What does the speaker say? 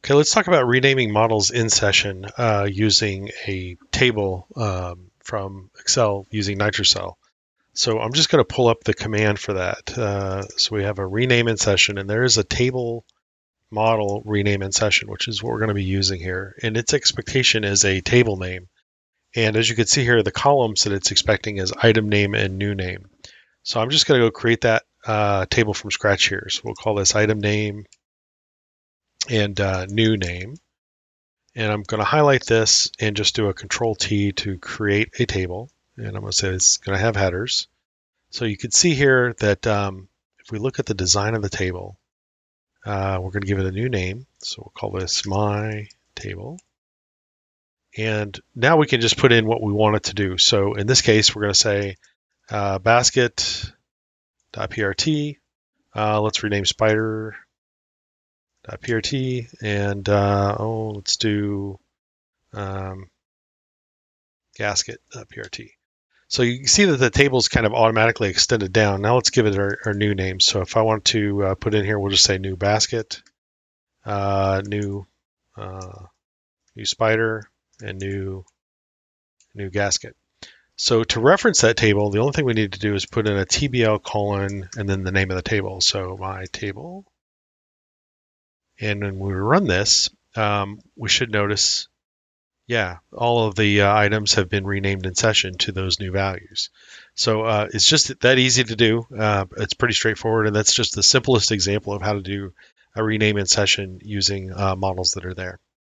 Okay, let's talk about renaming models in session using a table from Excel using NitroCell. So I'm just going to pull up the command for that. So we have a rename in session, and there is a table model rename in session, which is what we're going to be using here. And its expectation is a table name. And as you can see here, the columns that it's expecting is item name and new name. So I'm just going to go create that table from scratch here. So we'll call this item name and new name. And I'm going to highlight this and just do a Control T to create a table. And I'm going to say it's going to have headers. So you can see here that if we look at the design of the table, we're going to give it a new name. So we'll call this my table. And now we can just put in what we want it to do. So in this case, we're going to say basket.prt. Let's rename spider.prt. And let's do gasket.prt. So you can see that the table is kind of automatically extended down. Now let's give it our new name. So if I want to put in here, we'll just say new basket, new spider, and new gasket. So to reference that table, the only thing we need to do is put in a TBL colon and then the name of the table. So my table. And when we run this, we should notice, yeah, all of the items have been renamed in session to those new values. So it's just that easy to do. It's pretty straightforward, and that's just the simplest example of how to do a rename in session using models that are there.